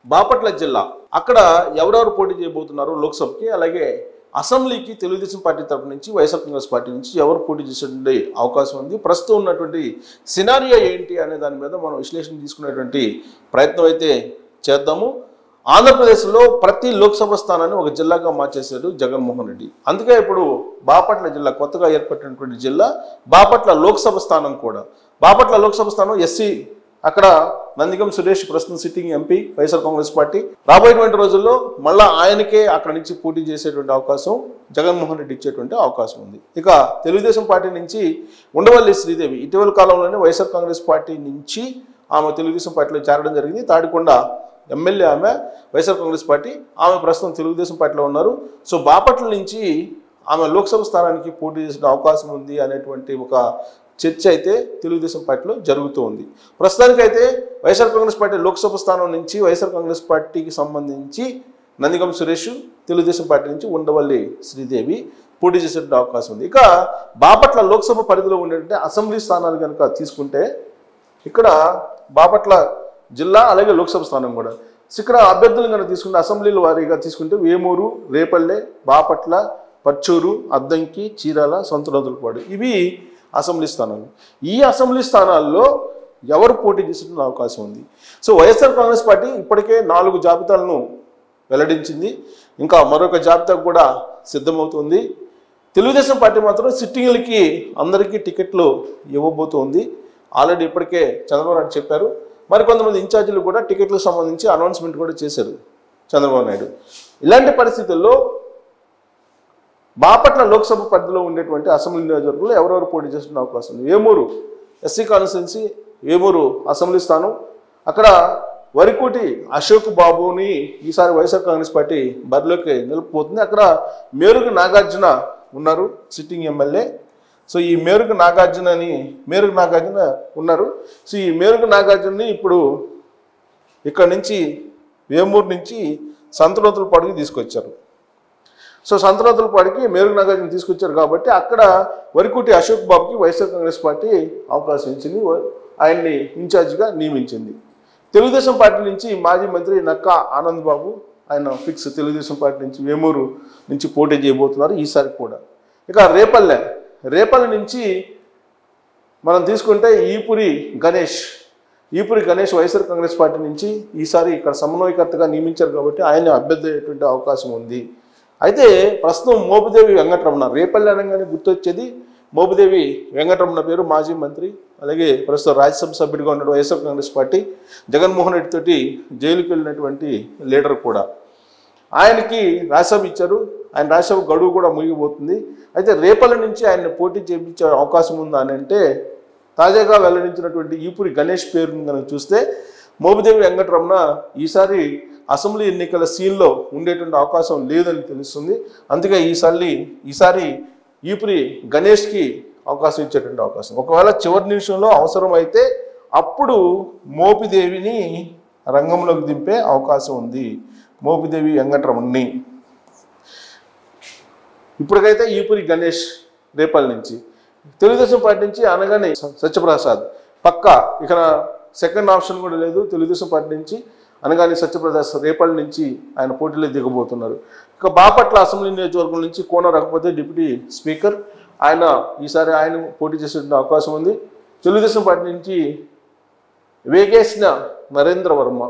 బాపట్ల జిల్లా అక్కడ ఎవరెవరు పోటీ చేయబోతున్నారు లోక్సభకి, అలాగే అసెంబ్లీకి తెలుగుదేశం పార్టీ తరపు నుంచి వైఎస్ఆర్ కాంగ్రెస్ పార్టీ నుంచి ఎవరు పోటీ చేసేటువంటి అవకాశం ఉంది, ప్రస్తుతం ఉన్నటువంటి సినారియో ఏంటి అనే దాని మీద మనం విశ్లేషణ తీసుకునేటువంటి ప్రయత్నం అయితే చేద్దాము. ఆంధ్రప్రదేశ్లో ప్రతి లోక్సభ స్థానాన్ని ఒక జిల్లాగా మార్చేశాడు జగన్మోహన్ రెడ్డి. అందుకే ఇప్పుడు బాపట్ల జిల్లా కొత్తగా ఏర్పడినటువంటి జిల్లా, బాపట్ల లోక్సభ స్థానం కూడా, బాపట్ల లోక్సభ స్థానం ఎస్సీ, అక్కడ నందిగం సురేష్ ప్రస్తుతం sitting MP YSR Congress party. రాబోయేటువంటి రోజుల్లో మళ్ళా ఆయనకే అక్కడి నుంచి పోటీ చేసేటువంటి అవకాశం జగన్మోహన్ రెడ్డి ఇచ్చేటువంటి అవకాశం ఉంది. ఇక తెలుగుదేశం పార్టీ నుంచి ఉండవల్లి శ్రీదేవి ఇటీవల కాలంలోనే వైఎస్ఆర్ కాంగ్రెస్ పార్టీ నుంచి ఆమె తెలుగుదేశం పార్టీలో చేరడం జరిగింది. తాడికొండ ఎమ్మెల్యే ఆమె, వైఎస్ఆర్ కాంగ్రెస్ పార్టీ, ఆమె ప్రస్తుతం తెలుగుదేశం పార్టీలో ఉన్నారు. సో బాపట్ల నుంచి ఆమె లోక్సభ స్థానానికి పోటీ చేసిన అవకాశం ఉంది అనేటువంటి ఒక చర్చ అయితే తెలుగుదేశం పార్టీలో జరుగుతూ ఉంది. ప్రస్తుతానికైతే వైఎస్ఆర్ కాంగ్రెస్ పార్టీ లోక్సభ స్థానం నుంచి వైఎస్ఆర్ కాంగ్రెస్ పార్టీకి సంబంధించి నందిగం సురేష్, తెలుగుదేశం పార్టీ నుంచి ఉండవల్లి శ్రీదేవి పోటీ చేసే అవకాశం ఉంది. ఇక బాపట్ల లోక్సభ పరిధిలో ఉండేటువంటి అసెంబ్లీ స్థానాలు కనుక తీసుకుంటే ఇక్కడ బాపట్ల జిల్లా అలాగే లోక్సభ స్థానం కూడా, ఇక్కడ అభ్యర్థులు కనుక తీసుకుంటే అసెంబ్లీల వారీగా తీసుకుంటే వేమూరు, రేపల్లె, బాపట్ల, పర్చూరు, అద్దంకి, చీరాల, సొంతనదులపాడు, ఇవి అసెంబ్లీ స్థానాలు. ఈ అసెంబ్లీ స్థానాల్లో ఎవరు పోటీ చేసే అవకాశం ఉంది? సో వైఎస్ఆర్ కాంగ్రెస్ పార్టీ ఇప్పటికే 4 జాబితాలను వెల్లడించింది, ఇంకా మరొక జాబితా కూడా సిద్ధమవుతుంది. తెలుగుదేశం పార్టీ మాత్రం సిట్టింగ్లకి అందరికీ టికెట్లు ఇవ్వబోతోంది. ఆల్రెడీ ఇప్పటికే చంద్రబాబు నాయుడు చెప్పారు. మరికొంతమంది ఇన్ఛార్జీలు కూడా టికెట్లకు సంబంధించి అనౌన్స్మెంట్ కూడా చేశారు చంద్రబాబు నాయుడు. ఇలాంటి పరిస్థితుల్లో బాపట్ల లోక్సభ పరిధిలో ఉండేటువంటి అసెంబ్లీ నియోజకవర్గంలో ఎవరెవరు పోటీ చేస్తున్న అవకాశం ఉంది? Vemuru SC constituency, Vemuru assembly స్థానం, అక్కడ వరికోటి అశోక్ బాబుని ఈసారి వైఎస్ఆర్ కాంగ్రెస్ పార్టీ బరిలోకి నిలుపుపోతుంది. అక్కడ మేరుగు నాగార్జున ఉన్నారు సిట్టింగ్ ఎమ్మెల్యే. సో ఈ మేరుగు నాగార్జున ఉన్నారు. సో ఈ మేరుగు నాగార్జునని ఇప్పుడు ఇక్కడ నుంచి వేమూరు నుంచి సంతనూతలపాడుకి తీసుకొచ్చారు. సో సంతనూతలపాడుకి మేరుగు నాగార్జున తీసుకొచ్చారు కాబట్టి అక్కడ వరికోటి అశోక్ బాబుకి వైఎస్ఆర్ కాంగ్రెస్ పార్టీ అవకాశం ఇచ్చింది, ఆయన్ని ఇన్ఛార్జిగా నియమించింది. తెలుగుదేశం పార్టీ నుంచి మాజీ మంత్రి నక్కా ఆనంద్ బాబు, ఆయన ఫిక్స్ తెలుగుదేశం పార్టీ నుంచి వేమూరు నుంచి పోటీ చేయబోతున్నారు ఈసారి కూడా. ఇక రేపల్లె నుంచి మనం తీసుకుంటే ఈపురి గణేష్ వైఎస్ఆర్ కాంగ్రెస్ పార్టీ నుంచి ఈసారి ఇక్కడ సమన్వయకర్తగా నియమించారు కాబట్టి ఆయన అభ్యర్థి అయ్యేటువంటి అవకాశం ఉంది. అయితే ప్రస్తుతం మోపిదేవి వెంకటరమణ, రేపల్లె అనగానే గుర్తొచ్చేది మోపిదేవి వెంకటరమణ పేరు, మాజీ మంత్రి, అలాగే ప్రస్తుతం రాజ్యసభ సభ్యుడిగా ఉన్న వైఎస్ఆర్ కాంగ్రెస్ పార్టీ, జగన్మోహన్ రెడ్డి తోటి జైలుకి వెళ్ళినటువంటి లీడర్ కూడా. ఆయనకి రాజ్యసభ ఇచ్చారు, ఆయన రాజ్యసభ గడువు కూడా ముగిపోతుంది. అయితే రేపల్లె నుంచి ఆయన్ని పోటీ చేయించే అవకాశం ఉందా అని అంటే తాజాగా వెల్లడించినటువంటి ఈపురి గణేష్ పేరుని కనుక చూస్తే మోపిదేవి వెంకటరమణ ఈసారి అసెంబ్లీ ఎన్నికల సీన్లో ఉండేటువంటి అవకాశం లేదని తెలుస్తుంది. అందుకే ఈసారి ఈపురి గణేష్కి అవకాశం ఇచ్చేటువంటి అవకాశం, ఒకవేళ చివరి నిమిషంలో అవసరం అయితే అప్పుడు మోపిదేవిని రంగంలోకి దింపే అవకాశం ఉంది, మోపిదేవి వెంకటరమణని. ఇప్పటికైతే ఈపురి గణేష్ రేపల్లె నుంచి, తెలుగుదేశం పార్టీ నుంచి అనగానే సత్యప్రసాద్ పక్కా, ఇక సెకండ్ ఆప్షన్ కూడా లేదు. తెలుగుదేశం పార్టీ నుంచి అనగానే సత్యప్రసాద్ రేపల్లె నుంచి ఆయన పోటీలో దిగబోతున్నారు. ఇక బాపట్ల అసెంబ్లీ నియోజకవర్గం నుంచి కోన రఘుపతి డిప్యూటీ స్పీకర్, ఈసారి ఆయన పోటీ చేసే అవకాశం ఉంది. తెలుగుదేశం పార్టీ నుంచి వేగేసిన నరేంద్ర వర్మ,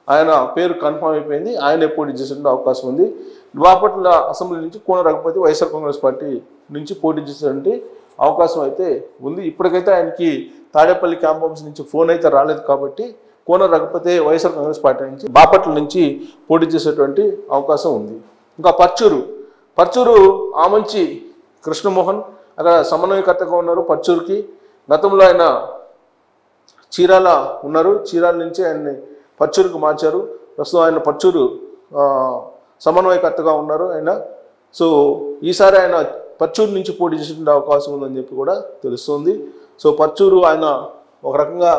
ఆయన పేరు కన్ఫర్మ్ అయిపోయింది, ఆయన పోటీ చేసే అవకాశం ఉంది. బాపట్ల అసెంబ్లీ నుంచి కోన రఘుపతి వైఎస్ఆర్ కాంగ్రెస్ పార్టీ నుంచి పోటీ చేసేటువంటి అవకాశం అయితే ఉంది. ఇప్పటికైతే ఆయనకి తాడేపల్లి క్యాంప్ ఆఫీస్ నుంచి ఫోన్ అయితే రాలేదు కాబట్టి కోన రఘుపతి వైఎస్ఆర్ కాంగ్రెస్ పార్టీ నుంచి బాపట్ల నుంచి పోటీ చేసేటువంటి అవకాశం ఉంది. ఇంకా పర్చూరు ఆమంచి కృష్ణమోహన్ అక్కడ సమన్వయకర్తగా ఉన్నారు పర్చూరుకి. గతంలో ఆయన చీరాల ఉన్నారు, చీరాల నుంచి ఆయన్ని పర్చూరుకు మార్చారు. ప్రస్తుతం ఆయన పర్చూరు సమన్వయకర్తగా ఉన్నారు ఆయన. సో ఈసారి ఆయన పర్చూరు నుంచి పోటీ చేసే అవకాశం ఉందని చెప్పి కూడా తెలుస్తుంది. సో పర్చూరు ఆయన ఒక రకంగా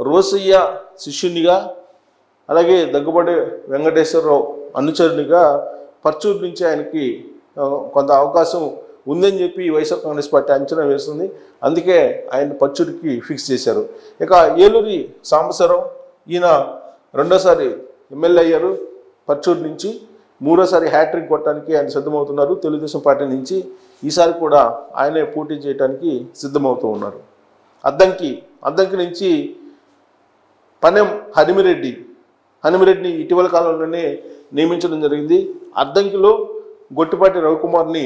రోసయ్య శిష్యునిగా, అలాగే దగ్గుబాటి వెంకటేశ్వరరావు అనుచరునిగా పర్చూరు నుంచి ఆయనకి కొంత అవకాశం ఉందని చెప్పి వైఎస్ఆర్ కాంగ్రెస్ పార్టీ అంచనా వేస్తుంది. అందుకే ఆయన పర్చూరుకి ఫిక్స్ చేశారు. ఇక ఏలూరి సాంబశివరావు, ఈయన రెండోసారి ఎమ్మెల్యే అయ్యారు పర్చూరు నుంచి. మూడోసారి హ్యాట్రిక్ కొట్టడానికి ఆయన సిద్ధమవుతున్నారు తెలుగుదేశం పార్టీ నుంచి. ఈసారి కూడా ఆయనే పోటీ చేయడానికి సిద్ధమవుతూ ఉన్నారు. అద్దంకి నుంచి పనెం హనుమిరెడ్డిని ఇటీవల కాలంలోనే నియమించడం జరిగింది. అద్దంకిలో గొట్టిపాటి రవికుమార్ని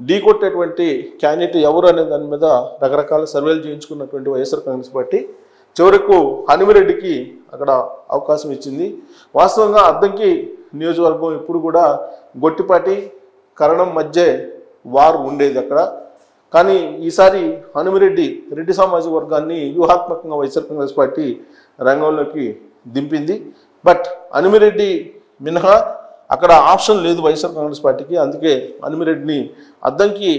ఢీకొట్టేటువంటి క్యాండిడేట్ ఎవరు అనే దాని మీద రకరకాల సర్వేలు చేయించుకున్నటువంటి వైఎస్ఆర్ కాంగ్రెస్ పార్టీ చివరకు హనుమిరెడ్డికి అక్కడ అవకాశం ఇచ్చింది. వాస్తవంగా అద్దంకి నియోజకవర్గం ఎప్పుడు కూడా గొట్టిపాటి కరణం మధ్య వార్ ఉండేది అక్కడ. కానీ ఈసారి రెడ్డి సామాజిక వర్గాన్ని వ్యూహాత్మకంగా వైఎస్ఆర్ కాంగ్రెస్ పార్టీ రంగంలోకి దింపింది. బట్ హనుమిరెడ్డి మినహా అక్కడ ఆప్షన్ లేదు వైఎస్ఆర్ కాంగ్రెస్ పార్టీకి. అందుకే హనుమిరెడ్డిని అద్దంకి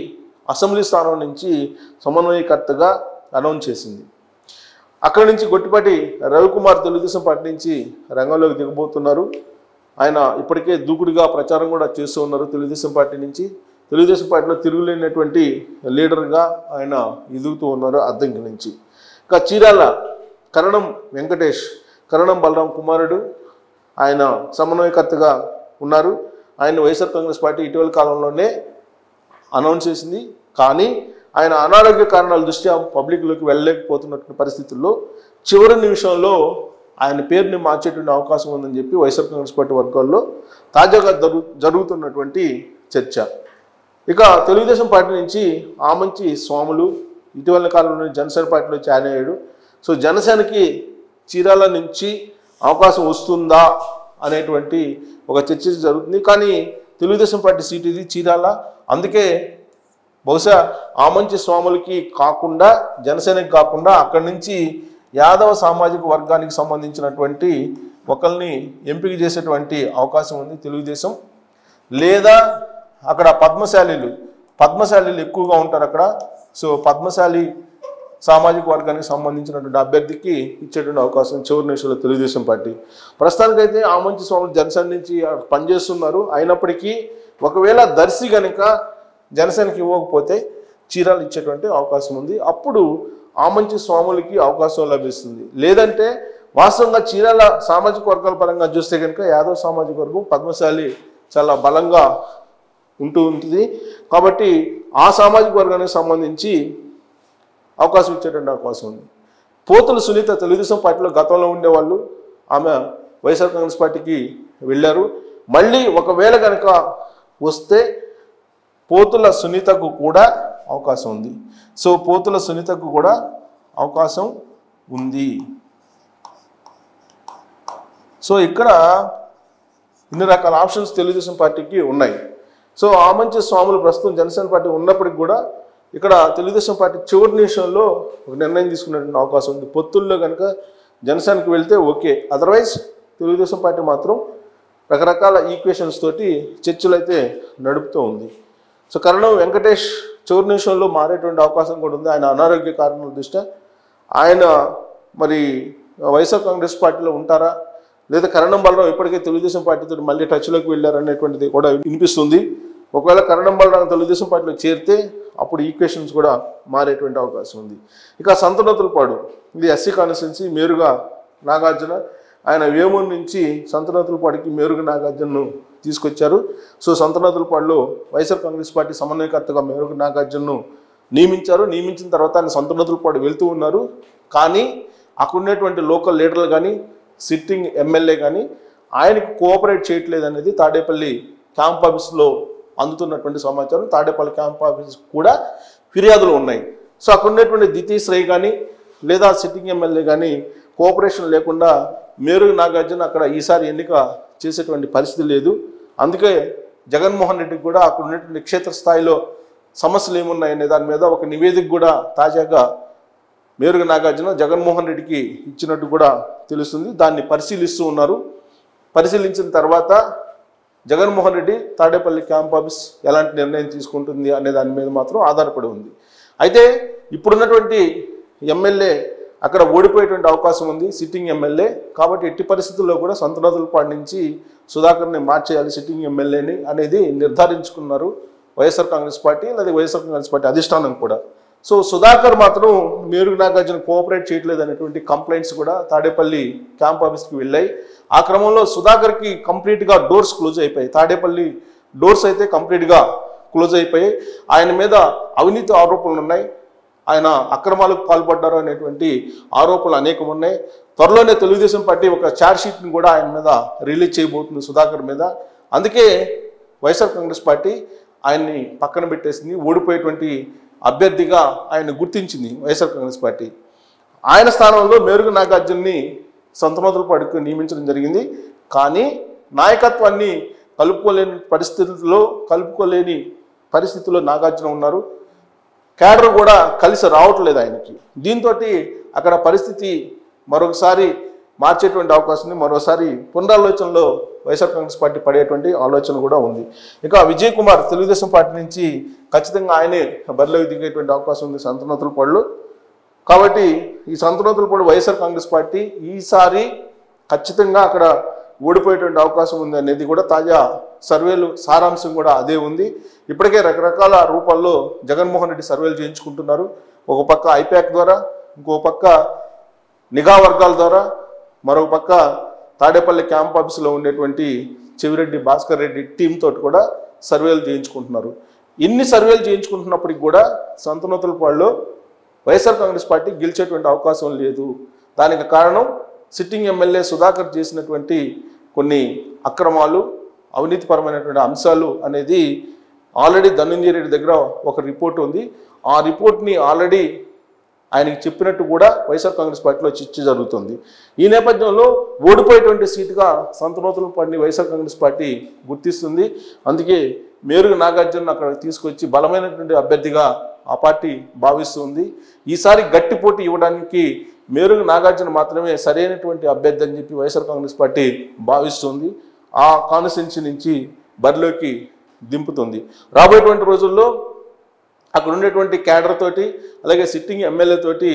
అసెంబ్లీ స్థానం నుంచి సమన్వయకర్తగా అనౌన్స్ చేసింది. అక్కడి నుంచి గొట్టిపాటి రవికుమార్ తెలుగుదేశం పార్టీ నుంచి రంగంలోకి దిగబోతున్నారు. ఆయన ఇప్పటికే దూకుడుగా ప్రచారం కూడా చేస్తూ ఉన్నారు తెలుగుదేశం పార్టీ నుంచి. తెలుగుదేశం పార్టీలో తిరుగులేనటువంటి లీడర్గా ఆయన ఎదుగుతూ ఉన్నారు అద్దంకి నుంచి. ఇంకా చీరాల కరణం బలరాం కుమారుడు ఆయన సమన్వయకర్తగా ఉన్నారు. ఆయన వైఎస్ఆర్ కాంగ్రెస్ పార్టీ ఇటీవల కాలంలోనే అనౌన్స్ చేసింది. కానీ ఆయన అనారోగ్య కారణాల దృష్ట్యా పబ్లిక్లోకి వెళ్ళలేకపోతున్నటువంటి పరిస్థితుల్లో చివరి నిమిషంలో ఆయన పేరుని మార్చేటువంటి అవకాశం ఉందని చెప్పి వైఎస్ఆర్ కాంగ్రెస్ పార్టీ వర్గాల్లో తాజాగా జరుగుతున్నటువంటి చర్చ. ఇక తెలుగుదేశం పార్టీ నుంచి ఆమంచి స్వాములు ఇటీవల కాలంలో జనసేన పార్టీలో జాయిన్ అయ్యాడు. సో జనసేనకి చీరాల నుంచి అవకాశం వస్తుందా అనేటువంటి ఒక చర్చ జరుగుతుంది. కానీ తెలుగుదేశం పార్టీ సీట్ ఇది చీరాల. అందుకే బహుశా ఆమంచి స్వాములకి కాకుండా జనసేనకి కాకుండా అక్కడి నుంచి యాదవ సామాజిక వర్గానికి సంబంధించినటువంటి ఒకరిని ఎంపిక చేసేటువంటి అవకాశం ఉంది తెలుగుదేశం. లేదా అక్కడ పద్మశాలీలు ఎక్కువగా ఉంటారు అక్కడ. సో పద్మశాలి సామాజిక వర్గానికి సంబంధించినటువంటి అభ్యర్థికి ఇచ్చేటువంటి అవకాశం చివరి నిమిషంలో తెలుగుదేశం పార్టీ. ప్రస్తుతానికైతే ఆమంచి స్వాములు జనసేన నుంచి పనిచేస్తున్నారు. అయినప్పటికీ ఒకవేళ దర్శి కనుక జనసేనకి ఇవ్వకపోతే చీరాలు ఇచ్చేటువంటి అవకాశం ఉంది. అప్పుడు ఆమంచి స్వాములకి అవకాశం లభిస్తుంది. లేదంటే వాస్తవంగా చీరాల సామాజిక వర్గాల పరంగా చూస్తే కనుక యాదవ్ సామాజిక వర్గం పద్మశాలి చాలా బలంగా ఉంటుంది. కాబట్టి ఆ సామాజిక వర్గానికి సంబంధించి అవకాశం ఇచ్చేటువంటి అవకాశం ఉంది. పోతుల సునీత తెలుగుదేశం పార్టీలో గతంలో ఉండేవాళ్ళు, ఆమె వైఎస్ఆర్ కాంగ్రెస్ పార్టీకి వెళ్ళారు. మళ్ళీ ఒకవేళ కనుక వస్తే పోతుల సునీతకు కూడా అవకాశం ఉంది. సో పోతుల సునీతకు కూడా అవకాశం ఉంది. సో ఇక్కడ ఇన్ని రకాల ఆప్షన్స్ తెలుగుదేశం పార్టీకి ఉన్నాయి. సో ఆమంచి స్వాములు ప్రస్తుతం జనసేన పార్టీ ఉన్నప్పటికి కూడా ఇక్కడ తెలుగుదేశం పార్టీ చివరి నిమిషంలో ఒక నిర్ణయం తీసుకునేటువంటి అవకాశం ఉంది. పొత్తుల్లో కనుక జనసేనకు వెళ్తే ఓకే, అదర్వైజ్ తెలుగుదేశం పార్టీ మాత్రం రకరకాల ఈక్వేషన్స్ తోటి చర్చలు అయితే నడుపుతూ ఉంది. సో కరణం వెంకటేష్ చివరి నిమిషంలో మారేటువంటి అవకాశం కూడా ఉంది. ఆయన అనారోగ్య కారణాల దృష్ట్యా ఆయన మరి వైఎస్ఆర్ కాంగ్రెస్ పార్టీలో ఉంటారా, లేదా కరణం బలరాం ఇప్పటికే తెలుగుదేశం పార్టీతో మళ్ళీ టచ్లోకి వెళ్ళారనేటువంటిది కూడా వినిపిస్తుంది. ఒకవేళ కరణం బలరాం తెలుగుదేశం పార్టీలో చేరితే అప్పుడు ఈక్వేషన్స్ కూడా మారేటువంటి అవకాశం ఉంది. ఇక సంతనోతులపాడు, ఇది ఎస్సీ కాన్స్టిట్యున్సీ, మేరుగా నాగార్జున. ఆయన వేమూరు నుంచి సంతనోతులపాడుకి మేరుగా నాగార్జునను తీసుకొచ్చారు. సో సంతనోతులపాడులో వైఎస్ఆర్ కాంగ్రెస్ పార్టీ సమన్వయకర్తగా మేరుగా నాగార్జునను నియమించారు. నియమించిన తర్వాత ఆయన సంతనోతులపాడు వెళ్తూ ఉన్నారు. కానీ అక్కడ ఉన్నటువంటి లోకల్ లీడర్లు కానీ సిట్టింగ్ ఎమ్మెల్యే కానీ ఆయనకు కోఆపరేట్ చేయట్లేదు అనేది తాడేపల్లి క్యాంప్ ఆఫీస్లో అందుతున్నటువంటి సమాచారం. తాడేపల్లి క్యాంప్ ఆఫీస్ కూడా ఫిర్యాదులు ఉన్నాయి. సో అక్కడ ఉన్నటువంటి ద్వితీయ శ్రేయ్ కానీ లేదా సిట్టింగ్ ఎమ్మెల్యే కానీ కోఆపరేషన్ లేకుండా మేరుగు నాగార్జున అక్కడ ఈసారి ఎన్నిక చేసేటువంటి పరిస్థితి లేదు. అందుకే జగన్మోహన్ రెడ్డికి కూడా అక్కడ ఉన్నటువంటి క్షేత్రస్థాయిలో సమస్యలు ఏమున్నాయనే దాని మీద ఒక నివేదిక కూడా తాజాగా మేరుగు నాగార్జున జగన్మోహన్ రెడ్డికి ఇచ్చినట్టు కూడా తెలుస్తుంది. దాన్ని పరిశీలిస్తూ ఉన్నారు. పరిశీలించిన తర్వాత జగన్మోహన్ రెడ్డి తాడేపల్లి క్యాంప్ ఆఫీస్ ఎలాంటి నిర్ణయం తీసుకుంటుంది అనే దాని మీద మాత్రం ఆధారపడి ఉంది. అయితే ఇప్పుడున్నటువంటి ఎమ్మెల్యే అక్కడ ఓడిపోయేటువంటి అవకాశం ఉంది, సిట్టింగ్ ఎమ్మెల్యే. కాబట్టి ఎట్టి పరిస్థితుల్లో కూడా సంతనోతులపాడు నుంచి సుధాకర్ని మార్చేయాలి సిట్టింగ్ ఎమ్మెల్యేని అనేది నిర్ధారించుకున్నారు వైఎస్ఆర్ కాంగ్రెస్ పార్టీ, లేదా వైఎస్ఆర్ కాంగ్రెస్ పార్టీ అధిష్టానం కూడా. సో సుధాకర్ మాత్రం మేరుగు నాగార్జున కోఆపరేట్ చేయట్లేదు అనేటువంటి కంప్లైంట్స్ కూడా తాడేపల్లి క్యాంప్ ఆఫీస్కి వెళ్ళాయి. ఆ క్రమంలో సుధాకర్కి కంప్లీట్గా డోర్స్ క్లోజ్ అయిపోయాయి. తాడేపల్లి డోర్స్ అయితే కంప్లీట్గా క్లోజ్ అయిపోయాయి. ఆయన మీద అవినీతి ఆరోపణలు ఉన్నాయి, ఆయన అక్రమాలకు పాల్పడ్డారు అనేటువంటి ఆరోపణలు అనేకం ఉన్నాయి. త్వరలోనే తెలుగుదేశం పార్టీ ఒక ఛార్జ్ షీట్ని కూడా ఆయన మీద రిలీజ్ చేయబోతుంది సుధాకర్ మీద. అందుకే వైఎస్ఆర్ కాంగ్రెస్ పార్టీ ఆయన్ని పక్కన పెట్టేసింది. ఓడిపోయేటువంటి అభ్యర్థిగా ఆయన గుర్తించింది వైఎస్ఆర్ కాంగ్రెస్ పార్టీ. ఆయన స్థానంలో మేరుగు నాగార్జున్ని సంతనోతులపాటికి నియమించడం జరిగింది. కానీ నాయకత్వాన్ని కలుపుకోలేని పరిస్థితుల్లో నాగార్జున ఉన్నారు. క్యాడర్ కూడా కలిసి రావట్లేదు ఆయనకి. దీంతో అక్కడ పరిస్థితి మరొకసారి మార్చేటువంటి అవకాశం ఉంది. మరోసారి పునరాలోచనలో వైఎస్ఆర్ కాంగ్రెస్ పార్టీ పడేటువంటి ఆలోచన కూడా ఉంది. ఇక విజయ్ కుమార్ తెలుగుదేశం పార్టీ నుంచి ఖచ్చితంగా ఆయనే బరిలోకి దిగేటువంటి అవకాశం ఉంది సంతనోతులపాడులో. కాబట్టి ఈ సంతనోతులపాడు వైఎస్ఆర్ కాంగ్రెస్ పార్టీ ఈసారి ఖచ్చితంగా అక్కడ ఓడిపోయేటువంటి అవకాశం ఉంది అనేది కూడా తాజా సర్వేలు సారాంశం కూడా అదే ఉంది. ఇప్పటికే రకరకాల రూపాల్లో జగన్మోహన్ రెడ్డి సర్వేలు చేయించుకుంటున్నారు. ఒక పక్క ఐప్యాక్ ద్వారా, ఇంకో పక్క నిఘా వర్గాల ద్వారా, మరొక పక్క తాడేపల్లి క్యాంప్ ఆఫీసులో ఉండేటువంటి చెవిరెడ్డి భాస్కర్ రెడ్డి టీం తోటి కూడా సర్వేలు చేయించుకుంటున్నారు. ఇన్ని సర్వేలు చేయించుకుంటున్నప్పటికి కూడా సంతనోతులపాడులో వైఎస్ఆర్ కాంగ్రెస్ పార్టీ గెలిచేటువంటి అవకాశం లేదు. దానికి కారణం సిట్టింగ్ ఎమ్మెల్యే సుధాకర్ చేసినటువంటి కొన్ని అక్రమాలు, అవినీతిపరమైనటువంటి అంశాలు అనేది ఆల్రెడీ ధనంజయ రెడ్డి దగ్గర ఒక రిపోర్ట్ ఉంది. ఆ రిపోర్ట్ని ఆల్రెడీ ఆయనకి చెప్పినట్టు కూడా వైఎస్ఆర్ కాంగ్రెస్ పార్టీలో చర్చ జరుగుతుంది. ఈ నేపథ్యంలో ఓడిపోయేటువంటి సీటుగా సంతనోతులపాడుని వైఎస్ఆర్ కాంగ్రెస్ పార్టీ గుర్తిస్తుంది. అందుకే మేరుగు నాగార్జున అక్కడ తీసుకొచ్చి బలమైనటువంటి అభ్యర్థిగా ఆ పార్టీ భావిస్తుంది. ఈసారి గట్టి పోటీ ఇవ్వడానికి మేరుగు నాగార్జున మాత్రమే సరైనటువంటి అభ్యర్థి అని చెప్పి వైఎస్ఆర్ కాంగ్రెస్ పార్టీ భావిస్తుంది. ఆ కాన్స్టిట్యున్సీ నుంచి బరిలోకి దింపుతుంది. రాబోయేటువంటి రోజుల్లో అక్కడ ఉండేటువంటి క్యాడర్ తోటి, అలాగే సిట్టింగ్ ఎమ్మెల్యే తోటి,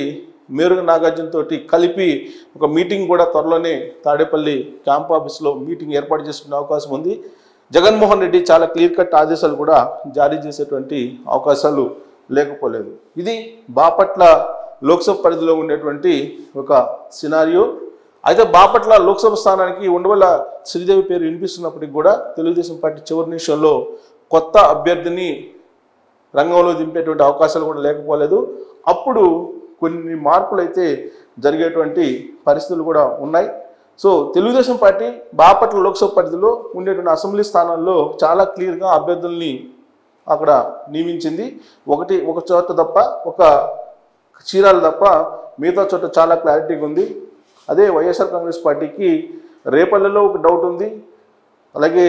మేరుగు నాగార్జున తోటి కలిపి ఒక మీటింగ్ కూడా త్వరలోనే తాడేపల్లి క్యాంప్ ఆఫీస్లో మీటింగ్ ఏర్పాటు చేసుకునే అవకాశం ఉంది. జగన్మోహన్ రెడ్డి చాలా క్లియర్ కట్ ఆదేశాలు కూడా జారీ చేసేటువంటి అవకాశాలు లేకపోలేదు. ఇది బాపట్ల లోక్సభ పరిధిలో ఉండేటువంటి ఒక సినారియో. అయితే బాపట్ల లోక్సభ స్థానానికి ఉండవల్ల శ్రీదేవి పేరు వినిపిస్తున్నప్పటికి కూడా తెలుగుదేశం పార్టీ చివరి నిమిషంలో కొత్త అభ్యర్థిని రంగంలో దింపేటువంటి అవకాశాలు కూడా లేకపోలేదు. అప్పుడు కొన్ని మార్పులు అయితే జరిగేటువంటి పరిస్థితులు కూడా ఉన్నాయి. సో తెలుగుదేశం పార్టీ బాపట్ల లోక్సభ పరిధిలో ఉండేటువంటి అసెంబ్లీ స్థానాల్లో చాలా క్లియర్గా అభ్యర్థుల్ని అక్కడ నియమించింది. ఒక చోట తప్ప, ఒక చీరాల తప్ప మిగతా చోట చాలా క్లారిటీగా ఉంది. అదే వైఎస్ఆర్ కాంగ్రెస్ పార్టీకి రేపల్లెలో ఒక డౌట్ ఉంది, అలాగే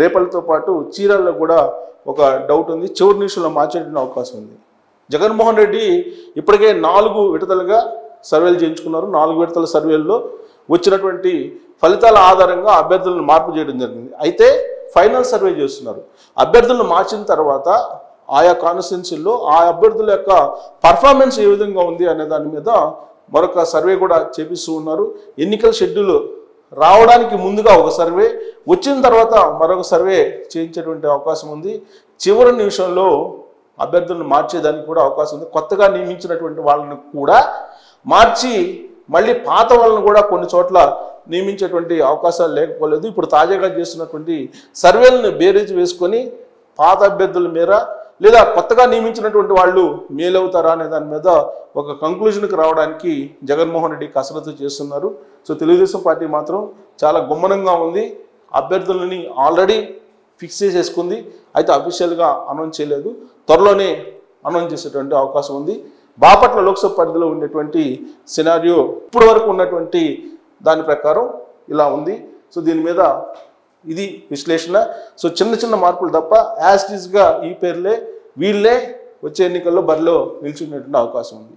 రేపల్లెతో పాటు చీరాల్లో కూడా ఒక డౌట్ ఉంది. చివరి నిమిషంలో మార్చేటువంటి అవకాశం ఉంది. జగన్మోహన్ రెడ్డి ఇప్పటికే 4 విడతలుగా సర్వేలు చేయించుకున్నారు. 4 విడతల సర్వేల్లో వచ్చినటువంటి ఫలితాల ఆధారంగా అభ్యర్థులను మార్పు చేయడం జరిగింది. అయితే ఫైనల్ సర్వే చేస్తున్నారు. అభ్యర్థులను మార్చిన తర్వాత ఆయా కాన్స్టిట్యున్సీల్లో ఆ అభ్యర్థుల యొక్క పర్ఫార్మెన్స్ ఏ విధంగా ఉంది అనే దాని మీద మరొక సర్వే కూడా చేపిస్తూ ఉన్నారు. ఎన్నికల షెడ్యూల్ రావడానికి ముందుగా ఒక సర్వే, వచ్చిన తర్వాత మరొక సర్వే చేయించేటువంటి అవకాశం ఉంది. చివరి నిమిషంలో అభ్యర్థులను మార్చేదానికి కూడా అవకాశం ఉంది. కొత్తగా నియమించినటువంటి వాళ్ళని కూడా మార్చి మళ్ళీ పాత వాళ్ళని కూడా కొన్ని చోట్ల నియమించేటువంటి అవకాశాలు లేకపోలేదు. ఇప్పుడు తాజాగా చేస్తున్నటువంటి సర్వేలను బేరీజ్ వేసుకొని పాత అభ్యర్థుల మేర లేదా కొత్తగా నియమించినటువంటి వాళ్ళు మేలవుతారా అనే దాని మీద ఒక కంక్లూజన్కి రావడానికి జగన్మోహన్ రెడ్డి కసరత్తు చేస్తున్నారు. సో తెలుగుదేశం పార్టీ మాత్రం చాలా గుమ్మనంగా ఉంది. అభ్యర్థులని ఆల్రెడీ ఫిక్స్ చేసేసుకుంది. అయితే అఫీషియల్గా అనౌన్స్ చేయలేదు. త్వరలోనే అనౌన్స్ చేసేటువంటి అవకాశం ఉంది. బాపట్ల లోక్సభ పరిధిలో ఉండేటువంటి సినారియో ఇప్పటి వరకు ఉన్నటువంటి దాని ప్రకారం ఇలా ఉంది. సో దీని మీద ఇది విశ్లేషణ. సో చిన్న మార్పులు తప్ప యాజ్ ఇట్ ఈస్గా ఈ పేర్లే వీళ్ళే వచ్చే ఎన్నికల్లో బరిలో నిల్చునేటువంటి అవకాశం ఉంది.